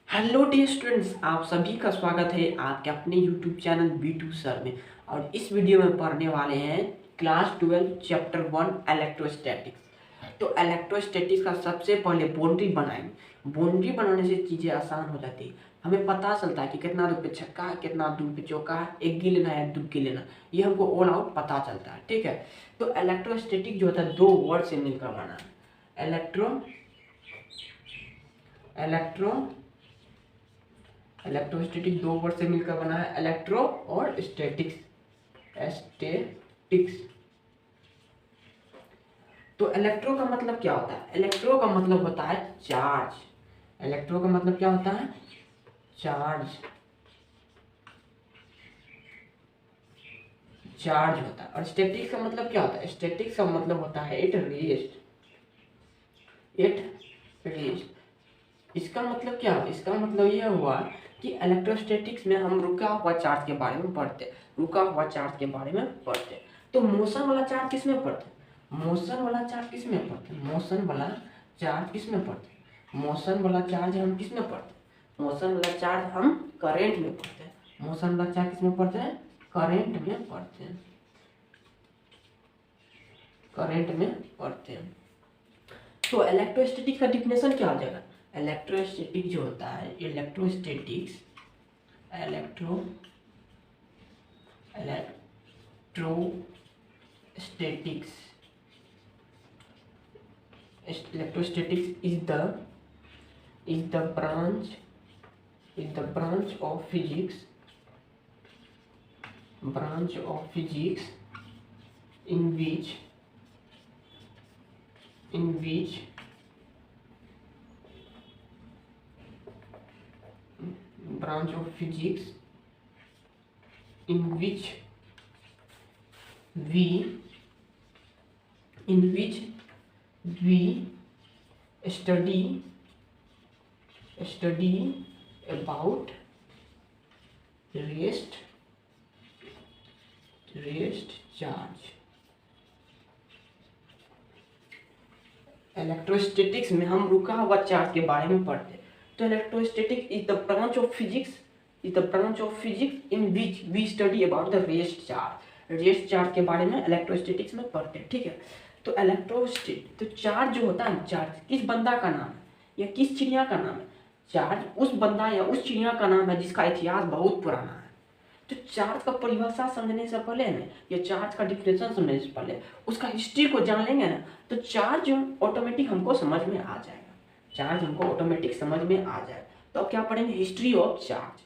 Hello dear students, आप सभी का स्वागत है आपके अपने यूट्यूब चैनल B2 सर में। और इस वीडियो में पढ़ने वाले हैं क्लास 12 चैप्टर 1 इलेक्ट्रोस्टैटिक्स। तो इलेक्ट्रोस्टैटिक्स का सबसे पहले बाउंड्री बनाएंगे। बाउंड्री बनाने से चीज़ें आसान हो जाती है। हमें पता चलता है कि कितना दूर पे छक्का है, कितना दूर पे चौका है, एक गी लेना है, दुग्गी लेना, ये हमको ऑल आउट पता चलता है। ठीक है, तो इलेक्ट्रोस्टैटिक जो होता है दो वर्ड से मिलकर बना है। इलेक्ट्रो इलेक्ट्रोस्टैटिक दो वर्ड से मिलकर बना है, इलेक्ट्रो और स्टैटिक्स। तो इलेक्ट्रो का मतलब क्या होता है? इलेक्ट्रो का मतलब होता है चार्ज। इलेक्ट्रो का मतलब क्या होता है? चार्ज होता है। और स्टैटिक्स का मतलब क्या होता है? स्टैटिक्स का मतलब होता है एट रेस्ट। इसका मतलब क्या हुआ? इसका मतलब यह हुआ कि इलेक्ट्रोस्टैटिक्स में हम रुका हुआ चार्ज के बारे में पढ़ते हैं। तो मोशन वाला चार्ज किस में पढ़ते हैं? मोशन वाला चार्ज किस में पढ़ते हैं? मोशन वाला चार्ज हम किस में पढ़ते हैं? मोशन वाला चार्ज हम करेंट में पढ़ते हैं। मोशन वाला चार्ज किस में पढ़ते हैं? करेंट में पढ़ते हैं। तो इलेक्ट्रोस्टैटिक का डिफिनेशन क्या हो जाएगा? इलेक्ट्रोस्टैटिक जो होता है, electrostatics is the branch of physics in which we study about rest charge। Electrostatics में हम रुका हुआ चार्ज के बारे में पढ़ते हैं। तो electrostatic is the branch of physics in which we study about the rest charge के बारे में इलेक्ट्रोस्टैटिक्स में पढ़ते हैं। ठीक है, तो तो चार्ज जो होता है, चार्ज किस बंदा का नाम है या किस चिड़िया का नाम है? चार्ज उस बंदा या उस चिड़िया का नाम है जिसका इतिहास बहुत पुराना है। तो चार्ज का परिभाषा समझने से पहले ना, या चार्ज का डिफिनेशन समझने से पहले उसका हिस्ट्री को जान लेंगे ना, तो चार्ज ऑटोमेटिक हमको समझ में आ जाएगा। तो अब क्या पढ़ेंगे? History of charge.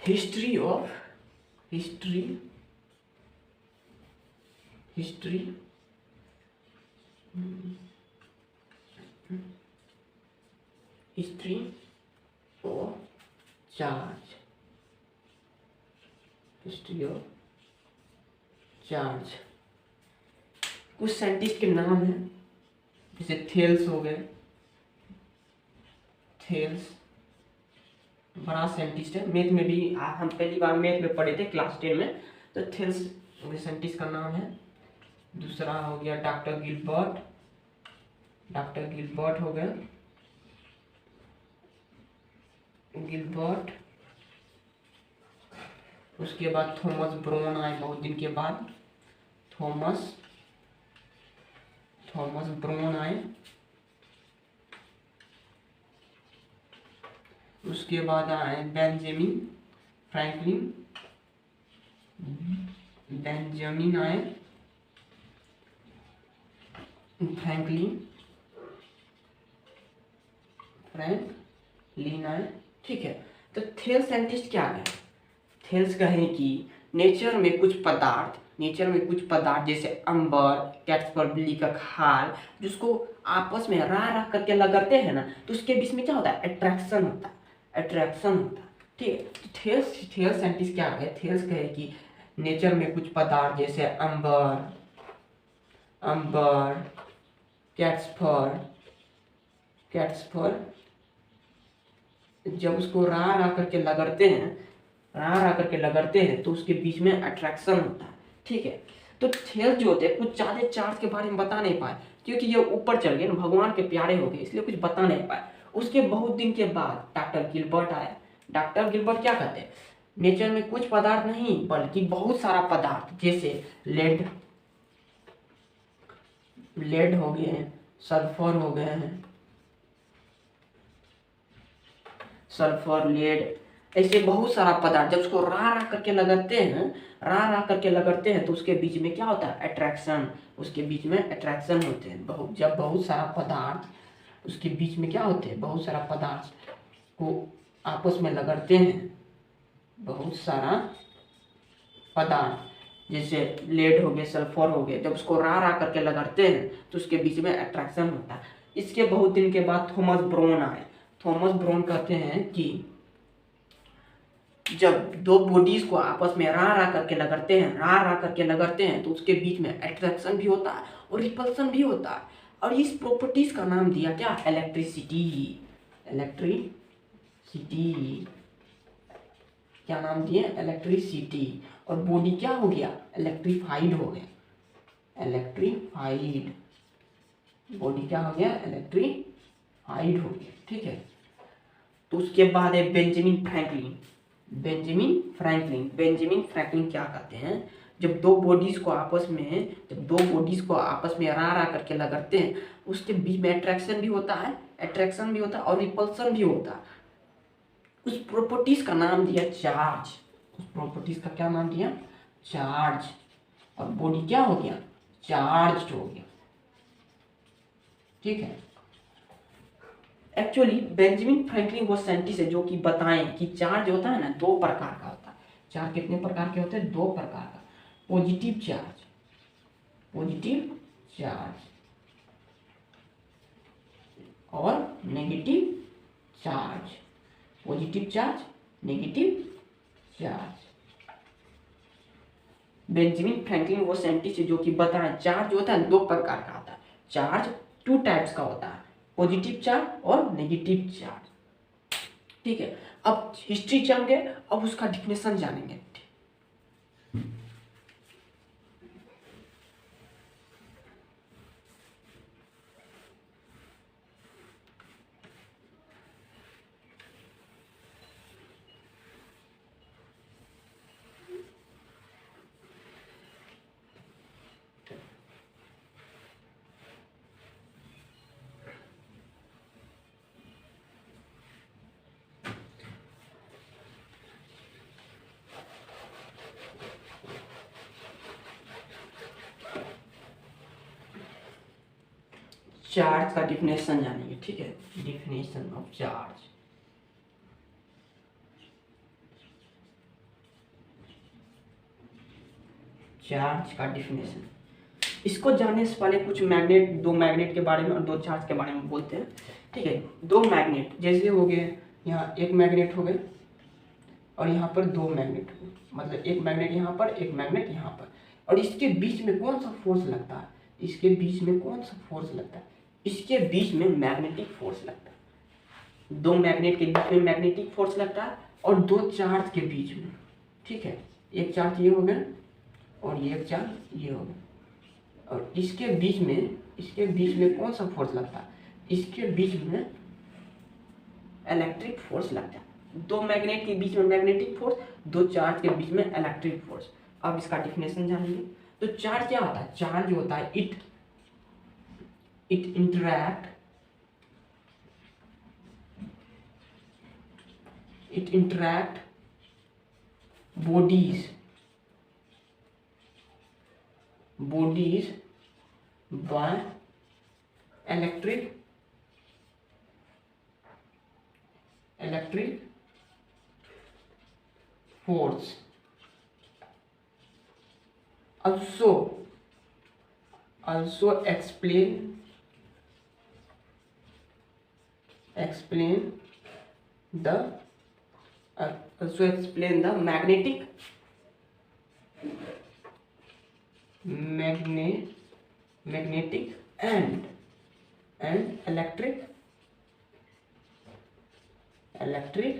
History of charge. कुछ साइंटिस्ट के नाम हैं, जैसे थेल्स हो गए। थेल्स बड़ा साइंटिस्ट है। मैथ में भी हम पहली बार मैथ में पढ़े थे क्लास 10 में। तो थेल्स साइंटिस्ट का नाम है। दूसरा हो गया डॉक्टर गिलबर्ट हो गया। उसके बाद थॉमस ब्रोन आए बहुत दिन के बाद। थॉमस ब्रोन आए। उसके बाद आए बेंजामिन फ्रैंकलिन आए। ठीक है, तो थेल्स साइंटिस्ट क्या है? थेल्स कहें कि नेचर में कुछ पदार्थ जैसे अंबर, कैट्स पर बिल्ली का खाल, जिसको आपस में रा करके लगते हैं ना, तो उसके बीच में क्या होता है, अट्रैक्शन होता है। ठीक है, तो थेल्स साइंटिस्ट क्या कहे, थेल्स कहे कि नेचर में कुछ पदार्थ जैसे अंबर, कैट्स फर जब उसको रा करके लगड़ते हैं तो उसके बीच में अट्रैक्शन होता है। ठीक है, तो थेल्स जो होते हैं कुछ ज्यादा चार्ज के बारे में बता नहीं पाए, क्योंकि ये ऊपर चल गए ना, भगवान के प्यारे हो गए, इसलिए कुछ बता नहीं पाए। उसके बहुत दिन के बाद डॉक्टर गिलबर्ट आया। डॉक्टर गिलबर्ट क्या कहते हैं, नेचर में कुछ पदार्थ नहीं बल्कि बहुत सारा पदार्थ जैसे लेड हो गए हैं, सल्फर हो गए हैं, सल्फर, लेड, ऐसे बहुत सारा पदार्थ जब उसको रा करके लगते हैं तो उसके बीच में क्या होता है, अट्रैक्शन, उसके बीच में अट्रैक्शन होते हैं। जब बहुत सारा पदार्थ उसके बीच में क्या होते हैं, बहुत सारा पदार्थ को आपस में लगड़ते हैं, बहुत सारा पदार्थ जैसे लेड हो गए, सल्फर हो गए, जब उसको रा करके लगड़ते हैं तो उसके बीच में अट्रैक्शन होता है। इसके बहुत दिन के बाद थॉमस ब्रोन आए। थॉमस ब्रोन कहते हैं कि जब दो बॉडीज को आपस में रा करके लगड़ते हैं तो उसके बीच में अट्रैक्शन भी होता है और रिपल्सन भी होता है, और इस प्रॉपर्टीज का नाम दिया क्या, इलेक्ट्रिसिटी क्या नाम दिए, इलेक्ट्रिसिटी। और बॉडी क्या हो गया, इलेक्ट्रीफाइड हो गया, बॉडी क्या हो गया, इलेक्ट्रीफाइड हो गया। ठीक है, तो उसके बाद है बेंजामिन फ्रैंकलिन क्या कहते हैं, जब दो बॉडीज को आपस में रा करके लगड़ते हैं उसके बीच में अट्रैक्शन भी होता है और रिपल्सन भी होता है। उस प्रॉपर्टीज का नाम दिया चार्ज, और बॉडी क्या हो गया, चार्ज हो गया। ठीक है, एक्चुअली बेंजामिन फ्रैंकलिन वो साइंटिस्ट है जो कि बताएं कि चार्ज होता है ना, दो प्रकार का होता है। चार्ज कितने प्रकार के होते हैं, दो प्रकार का, पॉजिटिव चार्ज और नेगेटिव चार्ज, बेंजामिन फ्रैंकलिन वो साइंटिस्ट है जो कि बताएं चार्ज होता है दो प्रकार का होता है, चार्ज टू टाइप्स का होता है, पॉजिटिव चार्ज और नेगेटिव चार्ज। ठीक है, अब हिस्ट्री जानेंगे, अब उसका डिफिनेशन जानेंगे। चार्ज का डिफिनेशन जानेंगे। ठीक है, डिफिनेशन ऑफ चार्ज। चार्ज का डिफिनेशन, इसको जानने से पहले कुछ दो मैग्नेट के बारे में और दो चार्ज के बारे में बोलते हैं। ठीक है, दो मैग्नेट जैसे हो गए, यहाँ एक मैग्नेट हो गए और यहाँ पर दो मैग्नेट हो गए, मतलब एक मैग्नेट यहाँ पर, एक मैग्नेट यहाँ पर, और इसके बीच में कौन सा फोर्स लगता है, इसके बीच में मैग्नेटिक फोर्स लगता है। दो मैग्नेट के बीच में मैग्नेटिक फोर्स लगता है और दो चार्ज के बीच में। ठीक है, एक चार्ज ये हो गया और ये एक चार्ज ये हो गया, और इसके बीच में कौन सा फोर्स लगता है, इसके बीच में इलेक्ट्रिक फोर्स लगता है। दो मैग्नेट के बीच में मैग्नेटिक फोर्स, दो चार्ज के बीच में इलेक्ट्रिक फोर्स। अब इसका डिफिनेशन जानेंगे। तो चार्ज क्या होता है, चार्ज होता है it interact bodies by electric force, also explain the magnetic and electric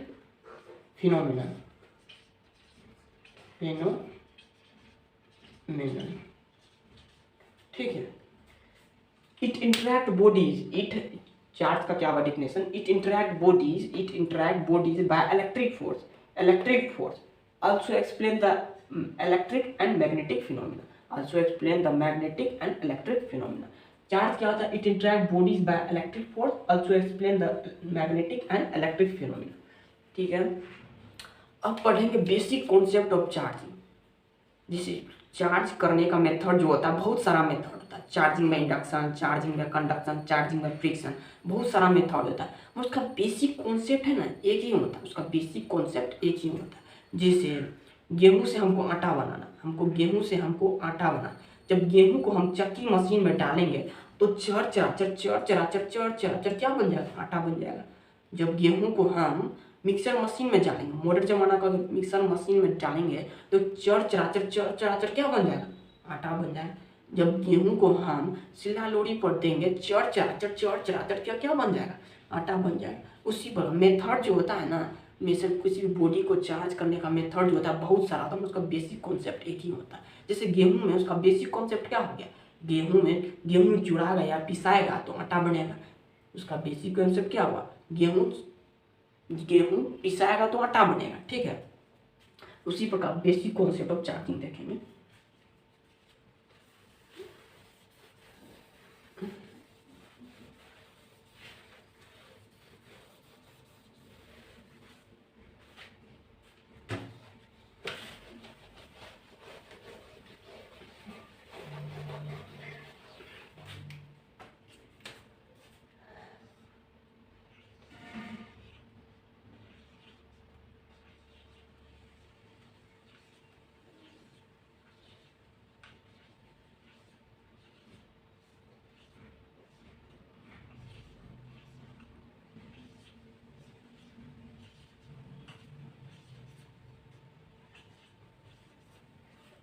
phenomena ठीक है। It interact bodies, it charge का क्या हुआ definition, it interact bodies by electric force also explain the electric and magnetic phenomena, charge क्या होता है, it interact bodies by electric force also explain the magnetic and electric phenomena। ठीक है, अब पढ़ेंगे बेसिक कॉन्सेप्ट ऑफ चार्जिंग। जिसे charge करने का मेथड जो होता है, बहुत सारा मेथड होता है, चार्जिंग में इंडक्शन, चार्जिंग में कंडक्शन, चार्जिंग में फ्रिक्शन, बहुत सारा मेथड होता है। उसका बेसिक कॉन्सेप्ट है ना एक ही होता है, उसका बेसिक कॉन्सेप्ट एक ही होता है। जैसे गेहूं से हमको आटा बनाना, जब गेहूं को हम चक्की मशीन में डालेंगे तो चर चराचर क्या बन जाएगा, आटा बन जाएगा। जब गेहूं को हम मिक्सर मशीन में डालेंगे, मॉडर्न जमाना का मिक्सर मशीन में डालेंगे तो चर चराचर क्या बन जाएगा, आटा बन जाएगा। जब गेहूं को हम सिल्ला लोड़ी पर देंगे चर चराचर क्या बन जाएगा, आटा बन जाएगा। उसी पर मेथड जो होता है ना, मिशन किसी भी बॉडी को चार्ज करने का मेथड जो होता है बहुत सारा, तो उसका बेसिक कॉन्सेप्ट एक ही होता है। जैसे गेहूं में उसका बेसिक कॉन्सेप्ट क्या हो गया, गेहूं चुराएगा या पिसाएगा तो आटा बनेगा। उसका बेसिक कॉन्सेप्ट क्या हुआ, गेहूं पिसाएगा तो आटा बनेगा। ठीक है, उसी प्रकार बेसिक कॉन्सेप्ट ऑफ चार्जिंग देखेंगे।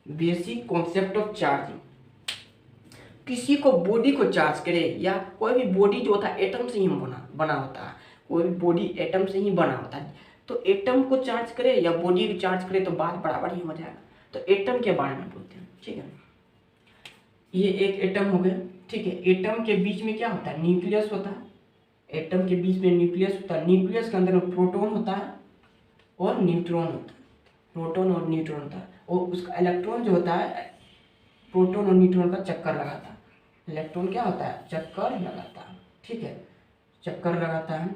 बेसिक कॉन्सेप्ट ऑफ चार्जिंग, किसी को बॉडी को चार्ज करे या कोई भी बॉडी जो होता है एटम से ही बना होता है, कोई भी बॉडी एटम से ही बना होता है, तो एटम को चार्ज करे या बॉडी को चार्ज करे तो बात बराबर ही हो जाएगा। तो एटम के बारे में बोलते हैं। ठीक है, ये एक एटम हो गया। ठीक है, एटम के बीच में क्या होता है, न्यूक्लियस होता है। एटम के बीच में न्यूक्लियस होता है, न्यूक्लियस के अंदर प्रोटॉन होता है और न्यूट्रॉन होता है, प्रोटॉन और न्यूट्रॉन होता है। और उसका इलेक्ट्रॉन जो होता है प्रोटॉन और न्यूट्रॉन का चक्कर लगाता है। इलेक्ट्रॉन क्या होता है, चक्कर लगाता है। ठीक है, चक्कर लगाता है।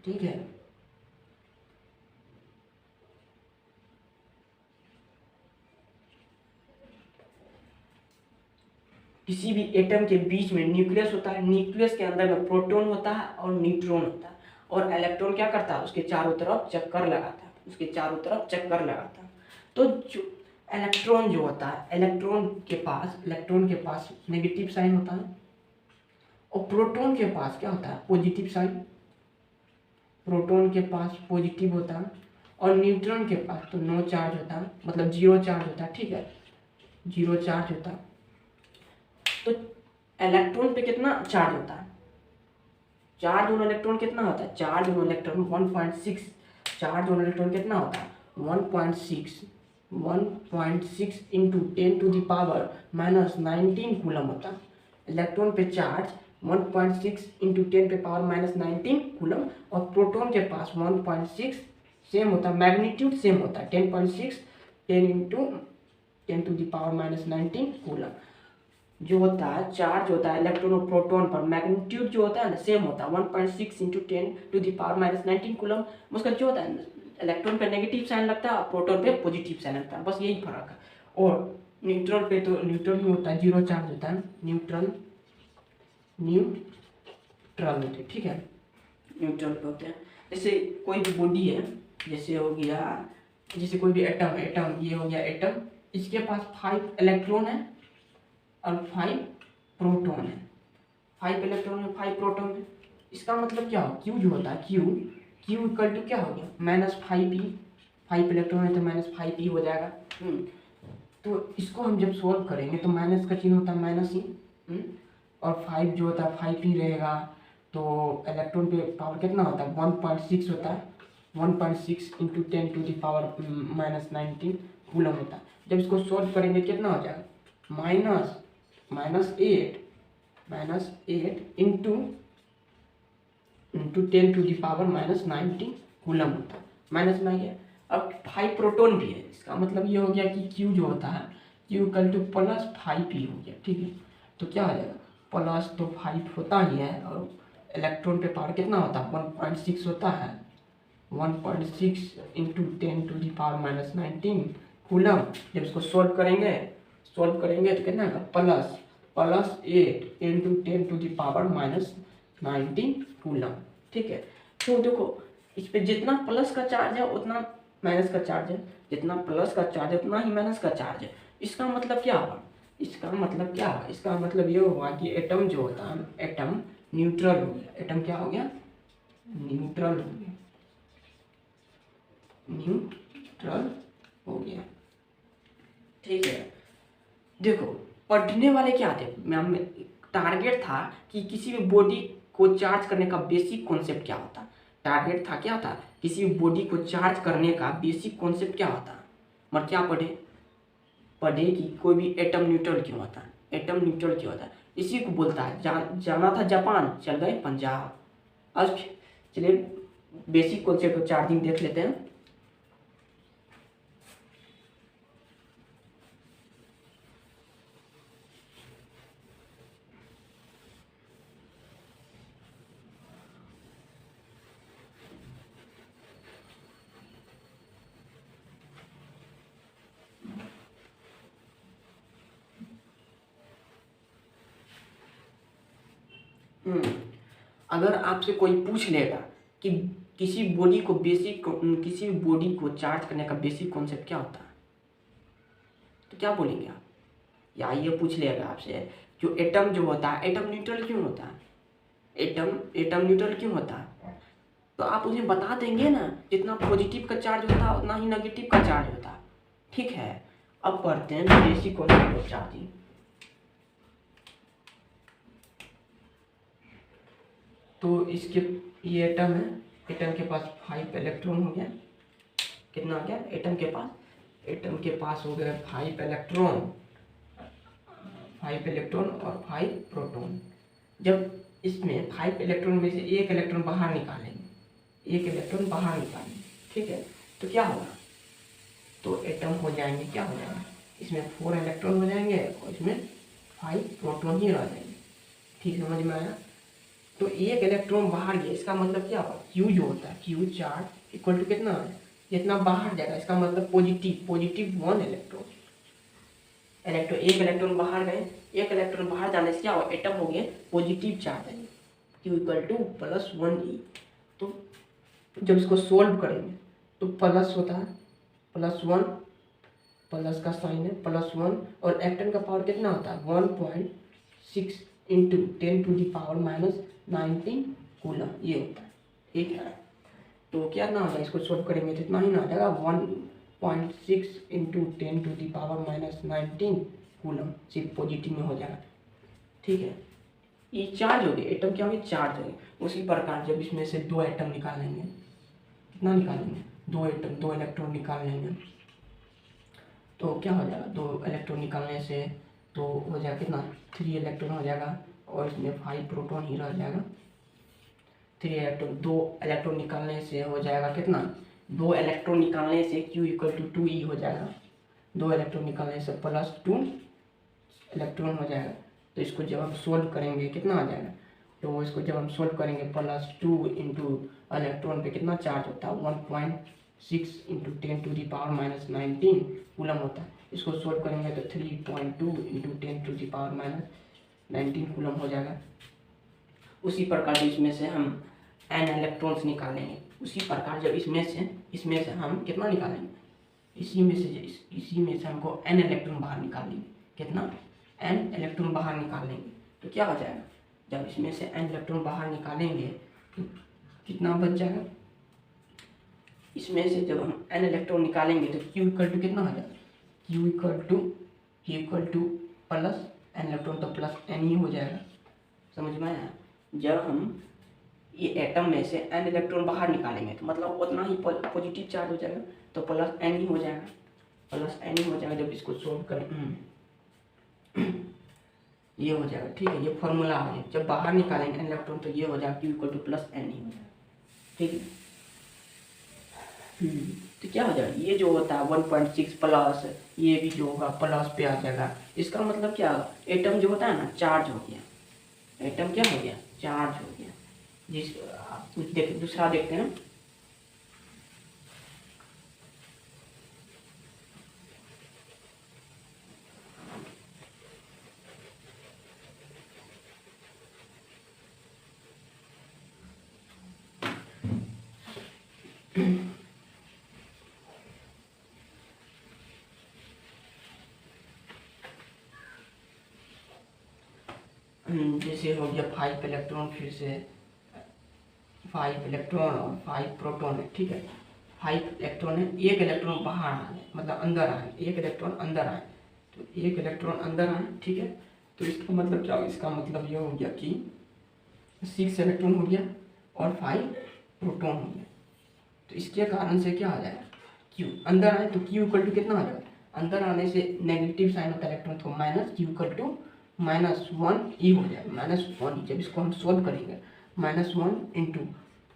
ठीक है, किसी भी एटम के बीच में न्यूक्लियस होता है, न्यूक्लियस के अंदर में प्रोटॉन होता है और न्यूट्रॉन होता है, और इलेक्ट्रॉन क्या करता है, उसके चारों तरफ चक्कर लगाता है, तो जो इलेक्ट्रॉन जो होता है, इलेक्ट्रॉन के पास नेगेटिव साइन होता है, और प्रोटॉन के पास क्या होता है, पॉजिटिव साइन। प्रोटॉन के पास पॉजिटिव होता है और न्यूट्रॉन के पास तो नो चार्ज होता है, मतलब जीरो चार्ज होता है। ठीक है, जीरो चार्ज होता है। तो इलेक्ट्रॉन पे कितना चार्ज होता है, चार्ज ऑन इलेक्ट्रॉन कितना होता है, charge on electron 1.6, charge on electron कितना होता है 1.6 into 10 to the power minus 19 coulomb होता है। इलेक्ट्रॉन पे चार्ज 1.6 इंटू 10 पे पावर माइनस 19 कूलम, और प्रोटॉन के पास 1.6 सेम होता है, मैग्नीट्यूड सेम होता है, 10.6 10 into 10 to the power minus 19 coulomb. जो होता है चार्ज होता है इलेक्ट्रॉन और प्रोटॉन पर, मैग्नीट्यूड जो होता है ना सेम होता है, 1.6 into 10 to the power minus 19 coulomb. उसका जो होता है इलेक्ट्रॉन पे नेगेटिव साइन लगता है और प्रोटॉन पे पॉजिटिव साइन लगता है, बस यही फर्क है। और न्यूट्रॉन पे तो न्यूट्रॉन ही होता है, जीरो चार्ज होता है, न्यूट्रल होते हैं। ठीक है, न्यूट्रल पे होते हैं। जैसे कोई भी बॉडी है, जैसे हो गया, जैसे कोई भी एटम, ये हो गया एटम, इसके पास 5 इलेक्ट्रॉन है और 5 प्रोटॉन है। 5 इलेक्ट्रॉन है, 5 प्रोटॉन है। इसका मतलब क्या हो, क्यू जो होता है क्यू इक्वल टू क्या हो गया -5p। 5 इलेक्ट्रॉन है तो -5p हो जाएगा। तो इसको हम जब सोल्व करेंगे तो माइनस का चिन्ह होता है माइनस ही, और 5 जो होता है 5p रहेगा। तो इलेक्ट्रॉन पे पावर कितना होता है 1.6 होता है। 1.6 into 10 to the power -19 coulomb होता है। जब इसको सोल्व करेंगे कितना हो जाएगा -8 into 10 to the power -19 coulomb होता है। माइनस में आ गया। अब 5 प्रोटॉन भी है, इसका मतलब ये हो गया कि क्यू जो होता है क्यू इक्वल टू +5p हो गया। ठीक है, तो क्या हो जाएगा प्लस तो 5 होता ही है और इलेक्ट्रॉन पे पावर कितना होता है 1.6 होता है। 1.6 into 10 to the power -19 coulomb. जब इसको सोल्व करेंगे तो कितना होगा +8 into 10 to the power -19 coulomb. ठीक है, तो देखो इस पे जितना प्लस का चार्ज है उतना माइनस का चार्ज है, जितना प्लस का चार्ज है उतना ही माइनस का चार्ज है। इसका मतलब क्या होगा, इसका मतलब ये हुआ कि एटम जो होता है एटम न्यूट्रल हो गया। एटम क्या हो गया न्यूट्रल हो गया, न्यूट्रल हो गया। ठीक है, देखो पढ़ने वाले क्या थे मैम, टारगेट था कि किसी भी बॉडी को चार्ज करने का बेसिक कॉन्सेप्ट क्या होता है। टारगेट था क्या था, किसी भी बॉडी को चार्ज करने का बेसिक कॉन्सेप्ट क्या होता है। मगर क्या पढ़े कि कोई भी एटम न्यूट्रल क्यों होता है, एटम न्यूट्रल क्यों होता है, इसी को बोलता है। जाना था जापान, चल गए पंजाब। अब चलिए बेसिक कॉन्सेप्ट चार्जिंग देख लेते हैं। अगर आपसे कोई पूछ लेगा कि किसी बॉडी को चार्ज करने का बेसिक कॉन्सेप्ट क्या होता है, तो क्या बोलेंगे आप। या ये पूछ लेगा आपसे जो एटम जो होता है एटम न्यूट्रल क्यों होता है, एटम न्यूट्रल क्यों होता है, तो आप उन्हें बता देंगे ना जितना पॉजिटिव का चार्ज होता है उतना ही नेगेटिव का चार्ज होता है। ठीक है, अब पढ़ते हैं बेसिक कॉन्सेप्ट ऑफ चार्जिंग। तो इसके ये एटम है, एटम के पास 5 इलेक्ट्रॉन हो गया। कितना हो गया एटम के पास हो गया 5 इलेक्ट्रॉन और 5 प्रोटॉन। जब इसमें 5 इलेक्ट्रॉन में से एक इलेक्ट्रॉन बाहर निकालेंगे, ठीक है, तो क्या होगा, तो एटम हो जाएंगे क्या हो जाएगा, इसमें 4 इलेक्ट्रॉन हो जाएंगे और इसमें 5 प्रोटॉन ही रह जाएंगे। ठीक समझ में आया। तो एक इलेक्ट्रॉन बाहर गया, इसका मतलब क्या होगा, क्यू जो होता है क्यू चार्ज इक्वल टू कितना है, जितना बाहर जाएगा इसका मतलब पॉजिटिव 1 इलेक्ट्रॉन। एक इलेक्ट्रॉन बाहर गए, एक इलेक्ट्रॉन बाहर जाने से क्या होगा, एटम हो गया पॉजिटिव चार्ज है, क्यू इक्वल टू +1e। तो जब इसको सोल्व करेंगे तो प्लस होता है +1, प्लस का साइन है +1, और एटम का पावर कितना होता है 1.6 into 10 to the power -19 coulomb ये होता है। ठीक है, तो क्या ना होगा, इसको सोल्व करेंगे तो इतना ही ना आ जाएगा 1.6 into 10 to the power -19 coulomb, सिर्फ पॉजिटिव में हो जाएगा। ठीक है, ये चार्ज हो गए, एटम क्या होंगे चार्ज हो गए। उसी प्रकार जब इसमें से 2 एटम निकाल लेंगे, कितना निकालेंगे 2 एटम, 2 इलेक्ट्रॉन निकाल लेंगे, तो क्या हो जाएगा 2 इलेक्ट्रॉन निकालने से तो हो जाएगा कितना 3 इलेक्ट्रॉन हो जाएगा और इसमें 5 प्रोटॉन ही रह जाएगा। 2 इलेक्ट्रॉन निकालने से हो जाएगा कितना, 2 इलेक्ट्रॉन निकालने से Q इक्वल टू 2e हो जाएगा। 2 इलेक्ट्रॉन निकालने से +2 इलेक्ट्रॉन हो जाएगा। तो इसको जब हम सोल्व करेंगे कितना आ जाएगा, तो इसको जब हम सोल्व करेंगे +2 इंटू इलेक्ट्रॉन पे कितना चार्ज होता है 1.6 into 10 to the power -19 coulomb होता है। इसको सोल्व करेंगे तो 3.2 into 10 to the power -19 coulomb हो जाएगा। उसी प्रकार इसमें से हम n इलेक्ट्रॉन्स निकालेंगे। उसी प्रकार जब इसमें से हम कितना निकालेंगे, इसी में से हमको n इलेक्ट्रॉन बाहर निकालेंगे। कितना? n इलेक्ट्रॉन बाहर निकालेंगे तो क्या हो जाएगा? जब इसमें से n इलेक्ट्रॉन बाहर निकालेंगे तो कितना बच जाएगा? इसमें से जब हम n इलेक्ट्रॉन निकालेंगे तो Q इक्वल टू कितना हो जाएगा? Q equal two plus n electron, तो प्लस n ही हो जाएगा। समझ में आया? जब हम ये एटम में से n इलेक्ट्रॉन बाहर निकालेंगे तो मतलब उतना ही पॉजिटिव चार्ज हो जाएगा, तो प्लस n ही हो जाएगा, प्लस n ही हो जाएगा। जब इसको सोल्व करें ये हो जाएगा। ठीक है, ये फॉर्मूला है। जब बाहर निकालेंगे n इलेक्ट्रॉन तो ये हो जाएगा Q equal two plus n ही हो जाएगा। ठीक है, तो क्या हो जाएगा? ये जो होता है 1.6 प्लस ये भी जो होगा प्लस पे आ जाएगा। इसका मतलब क्या होगा? एटम जो होता है ना, चार्ज हो गया। एटम क्या हो गया? चार्ज हो गया। जिस कुछ दूसरा देखते हैं। जैसे हो गया 5 इलेक्ट्रॉन, फिर से 5 इलेक्ट्रॉन और 5 प्रोटॉन है। ठीक है, 5 इलेक्ट्रॉन है, एक इलेक्ट्रॉन बाहर आए, मतलब अंदर आए, एक इलेक्ट्रॉन अंदर आए, तो एक इलेक्ट्रॉन अंदर आए। ठीक है, तो इसका मतलब क्या होगा? इसका मतलब ये हो गया कि 6 इलेक्ट्रॉन हो गया और 5 प्रोटॉन हो गया। तो इसके कारण से क्या आ जाएगा? Q अंदर आए तो Q इक्वल टू कितना आ जाएगा? अंदर आने से नेगेटिव साइन होता है इलेक्ट्रॉन, तो माइनस Q इक्वल टू -1 हो जाएगा। -1, जब इसको हम सोल्व करेंगे -1 इंटू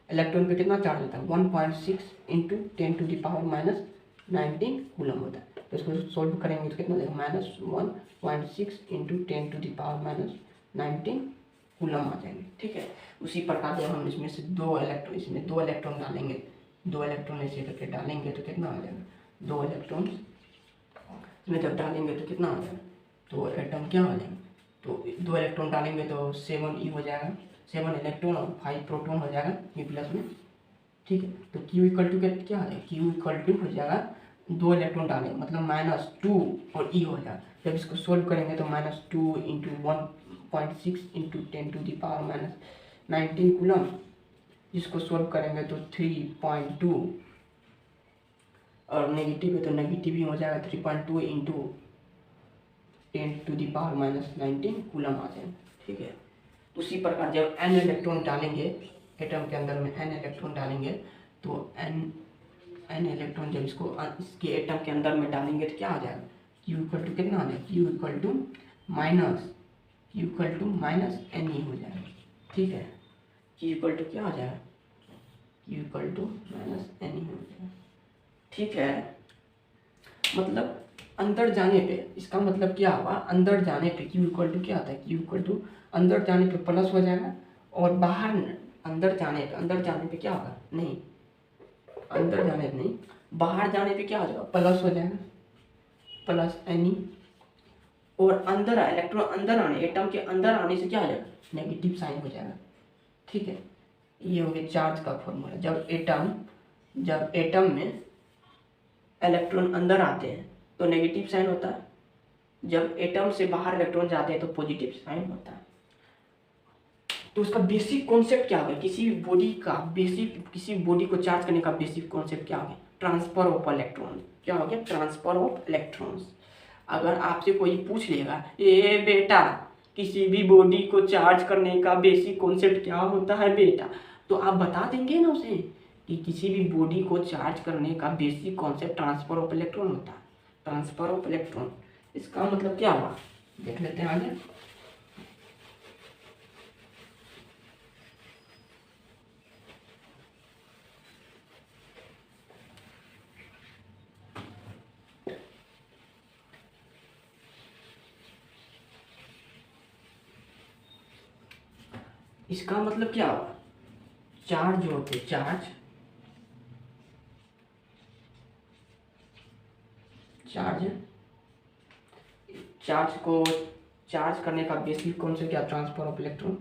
इलेक्ट्रॉन पे कितना चार्ज होता है? 1.6 इंटू 10⁻19 कूलम होता है। तो इसको सोल्व करेंगे तो कितना देगा? -1.6 इंटू 10⁻19 कूलम आ जाएंगे। ठीक है, उसी प्रकार जब हम इसमें 2 इलेक्ट्रॉन डालेंगे, 2 इलेक्ट्रॉन ऐसे करके डालेंगे तो कितना आ जाएगा? 2 इलेक्ट्रॉन इसमें जब डालेंगे तो कितना आ जाएगा? तो एटम क्या हो जाएगा? तो 2 इलेक्ट्रॉन डालेंगे तो 7e हो जाएगा, 7 इलेक्ट्रॉन और 5 प्रोटॉन हो जाएगा न्यूक्लियस में। ठीक है, तो Q इक्वल टू क्या हो जाएगा? Q इक्वल टू हो जाएगा 2 इलेक्ट्रॉन डालेंगे मतलब -2 और E हो जाएगा। जब इसको सोल्व करेंगे तो -2 इंटू 1.6 इंटू 10⁻19 कूलम, इसको सोल्व करेंगे तो 3.2 और नेगेटिव है तो नेगेटिव ही हो जाएगा, 3.2 इंटू 10⁻19 कूलम आ जाएगा। ठीक है, उसी प्रकार जब n इलेक्ट्रॉन डालेंगे एटम के अंदर में, n इलेक्ट्रॉन डालेंगे तो n इलेक्ट्रॉन जब इसके एटम के अंदर में डालेंगे तो क्या आ जाएगा? Q इक्वल टू कितना आ जाएगा? Q इक्वल टू -n ही हो जाएगा। ठीक है, Q इक्वल टू क्या आ जाएगा? Q इक्वल टू -n ही हो जाएगा। ठीक है, मतलब अंदर जाने पे इसका मतलब क्या हुआ? अंदर जाने पे Q इक्वल टू क्या आता है? Q इक्वल टू अंदर जाने पे प्लस हो जाएगा और बाहर अंदर जाने पे क्या होगा? नहीं, अंदर जाने पे नहीं, बाहर जाने पे क्या हो जाएगा? प्लस हो जाएगा, प्लस n। और अंदर इलेक्ट्रॉन अंदर आने, एटम के अंदर आने से क्या हो जाएगा? नेगेटिव साइन हो जाएगा। ठीक है, ये हो गया चार्ज का फॉर्मूला। जब एटम में इलेक्ट्रॉन अंदर आते हैं तो नेगेटिव साइन होता है, जब एटम से बाहर इलेक्ट्रॉन जाते हैं तो पॉजिटिव साइन होता है। तो उसका बेसिक कॉन्सेप्ट क्या होगा? किसी बॉडी को चार्ज करने का बेसिक कॉन्सेप्ट क्या होगा? Transfer of electron. क्या हो गया? Transfer of electrons. अगर आपसे कोई पूछ लेगा, ए बेटा किसी भी बॉडी को चार्ज करने का बेसिक कॉन्सेप्ट क्या होता है बेटा, तो आप बता देंगे ना उसे कि किसी भी बॉडी को चार्ज करने का basic concept transfer of electron होता है। ट्रांसफर ऑफ इलेक्ट्रॉन, इसका मतलब क्या हुआ? देख लेते हैं आगे। इसका मतलब क्या हुआ? चार्ज जो होते चार्ज को चार्ज करने का बेसिक कॉन्सेप्ट क्या? Transfer of electron.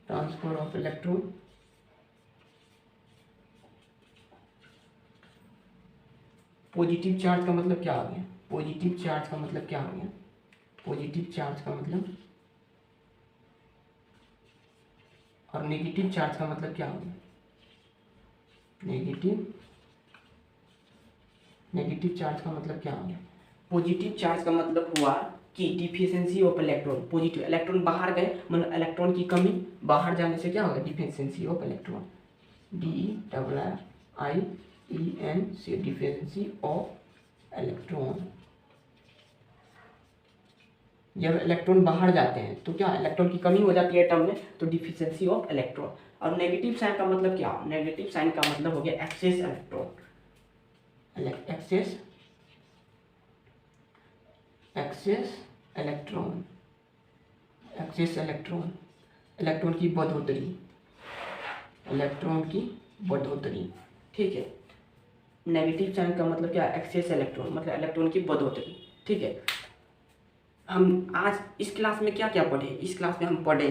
Transfer of electron positive charge का मतलब क्या हो गया, पॉजिटिव चार्ज का मतलब क्या हो गया, पॉजिटिव चार्ज का मतलब, और नेगेटिव चार्ज का मतलब क्या हो गया, नेगेटिव चार्ज का मतलब क्या हो गया। पॉजिटिव चार्ज का मतलब हुआ कि deficiency of electron, positive electron बाहर गए, मतलब इलेक्ट्रॉन की कमी, बाहर जाने से क्या होगा, deficiency of electron, DIENC, deficiency of electron. जब इलेक्ट्रॉन बाहर जाते हैं तो क्या इलेक्ट्रॉन की कमी हो जाती है एटम में, तो डिफिशियंसी ऑफ इलेक्ट्रॉन। और नेगेटिव साइन का मतलब क्या, नेगेटिव साइन का मतलब हो गया excess electron, excess electron, excess electron, electron की बढ़ोतरी, इलेक्ट्रॉन की बढ़ोतरी, ठीक है। नेगेटिव साइन का मतलब क्या, एक्सेस इलेक्ट्रॉन, मतलब इलेक्ट्रॉन की बढ़ोतरी, ठीक है। हम आज इस क्लास में क्या क्या पढ़े, इस क्लास में हम पढ़े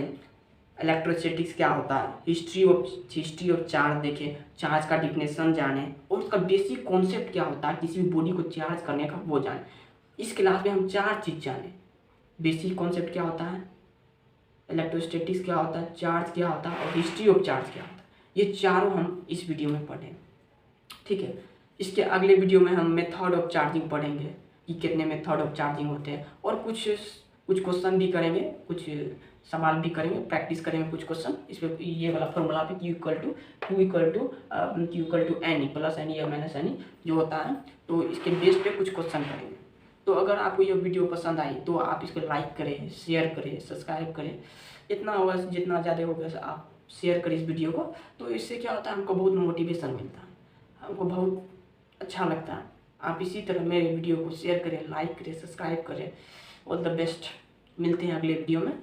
इलेक्ट्रोस्टैटिक्स क्या होता है, हिस्ट्री ऑफ चार्ज देखें, चार्ज का डिफिनेशन जाने, और उसका बेसिक कॉन्सेप्ट क्या होता है किसी भी बॉडी को चार्ज करने का, वो जाने। इस क्लास में हम 4 चीज़ जाने, बेसिक कॉन्सेप्ट क्या होता है, इलेक्ट्रोस्टैटिक्स क्या होता है, चार्ज क्या होता है, और हिस्ट्री ऑफ चार्ज क्या होता है। ये चारों हम इस वीडियो में पढ़ें, ठीक है। इसके अगले वीडियो में हम मेथड ऑफ चार्जिंग पढ़ेंगे कि कितने मेथड ऑफ चार्जिंग होते हैं, और कुछ क्वेश्चन भी करेंगे, कुछ सवाल भी करेंगे, प्रैक्टिस करेंगे कुछ क्वेश्चन इस पे, ये वाला फॉर्मूला पे Q equal to n plus n या माइनस एन जो होता है, तो इसके बेस पे कुछ क्वेश्चन करेंगे। तो अगर आपको ये वीडियो पसंद आई तो आप इसको लाइक करें, शेयर करें, सब्सक्राइब करें, इतना होगा, जितना ज़्यादा होगा आप शेयर करें इस वीडियो को, तो इससे क्या होता है हमको बहुत मोटिवेशन मिलता है, हमको बहुत अच्छा लगता है। आप इसी तरह मेरे वीडियो को शेयर करें, लाइक करें, सब्सक्राइब करें। ऑल द बेस्ट, मिलते हैं अगले वीडियो में।